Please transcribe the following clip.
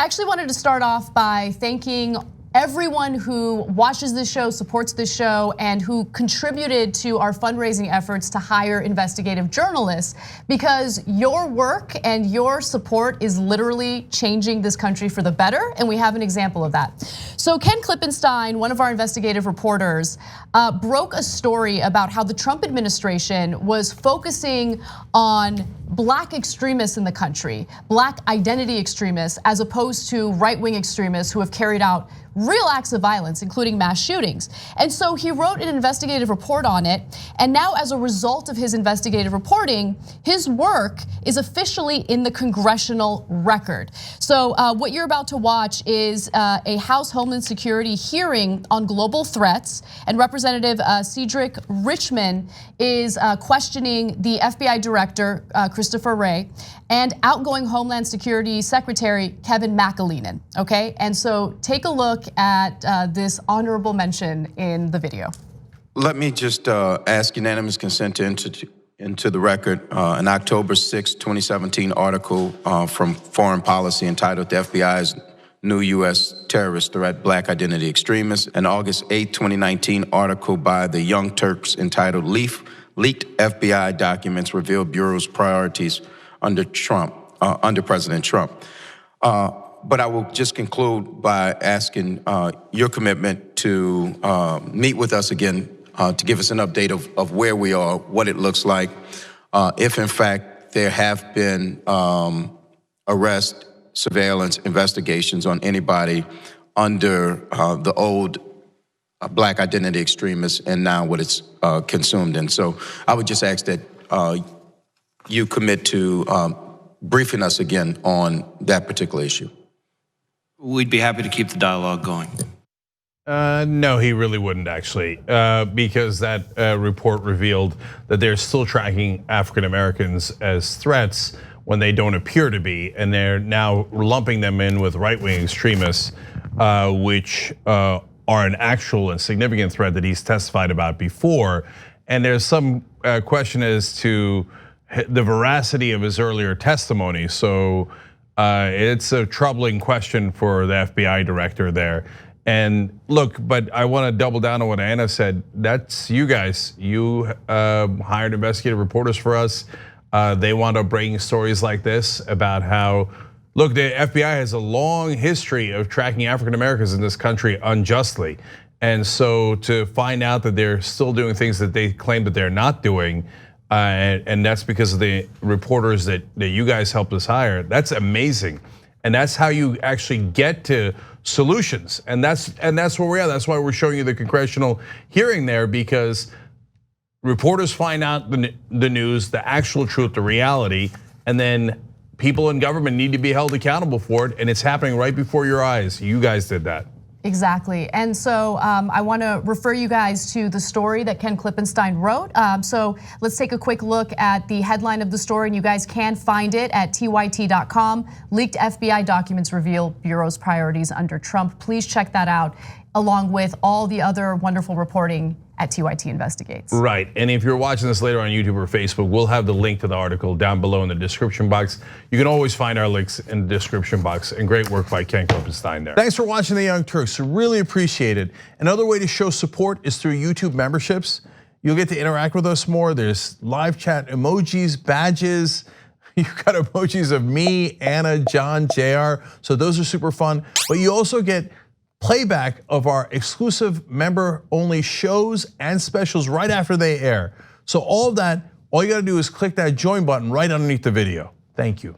I actually wanted to start off by thanking everyone who watches this show, supports this show, and who contributed to our fundraising efforts to hire investigative journalists, because your work and your support is literally changing this country for the better, and we have an example of that. So Ken Klippenstein, one of our investigative reporters, broke a story about how the Trump administration was focusing on Black extremists in the country, Black identity extremists, as opposed to right-wing extremists who have carried out real acts of violence, including mass shootings. And so he wrote an investigative report on it. And now, as a result of his investigative reporting, his work is officially in the Congressional record. So what you're about to watch is a House Homeland Security hearing on global threats. And Representative Cedric Richmond is questioning the FBI Director, Christopher Wray, and outgoing Homeland Security Secretary Kevin McAleenan, okay? And so take a look at this honorable mention in the video. Let me just ask unanimous consent to enter into the record an October 6, 2017 article from Foreign Policy entitled "The FBI's New U.S. Terrorist Threat, Black Identity Extremists," an August 8, 2019 article by the Young Turks entitled "Leaked FBI Documents Reveal Bureau's Priorities under President Trump." But I will just conclude by asking your commitment to meet with us again to give us an update of where we are, what it looks like, if in fact there have been arrest, surveillance, investigations on anybody under the old Black identity extremists and now what it's consumed in. So I would just ask that you commit to briefing us again on that particular issue. We'd be happy to keep the dialogue going. No, he really wouldn't actually, because that report revealed that they're still tracking African Americans as threats when they don't appear to be, and they're now lumping them in with right-wing extremists, which are an actual and significant threat that he's testified about before. And there's some question as to the veracity of his earlier testimony. So it's a troubling question for the FBI director there. And look, but I want to double down on what Anna said. That's you guys. You hired investigative reporters for us. They wound up breaking stories like this about how, look, the FBI has a long history of tracking African Americans in this country unjustly. And so to find out that they're still doing things that they claim that they're not doing, and that's because of the reporters that you guys helped us hire, that's amazing. And that's how you actually get to solutions. And that's where we are. That's why we're showing you the congressional hearing there, because reporters find out the news, the actual truth, the reality, and then people in government need to be held accountable for it. And it's happening right before your eyes. You guys did that. Exactly, and so I want to refer you guys to the story that Ken Klippenstein wrote. So let's take a quick look at the headline of the story, and you guys can find it at TYT.com. Leaked FBI documents reveal Bureau's priorities under Trump. Please check that out, along with all the other wonderful reporting at TYT Investigates. Right, and if you're watching this later on YouTube or Facebook, we'll have the link to the article down below in the description box. You can always find our links in the description box, and great work by Ken Klippenstein there. Thanks for watching the Young Turks, really appreciate it. Another way to show support is through YouTube memberships. You'll get to interact with us more. There's live chat emojis, badges. You've got emojis of me, Anna, John, JR, so those are super fun. But you also get playback of our exclusive member-only shows and specials right after they air. So all of that, all you gotta do is click that join button right underneath the video. Thank you.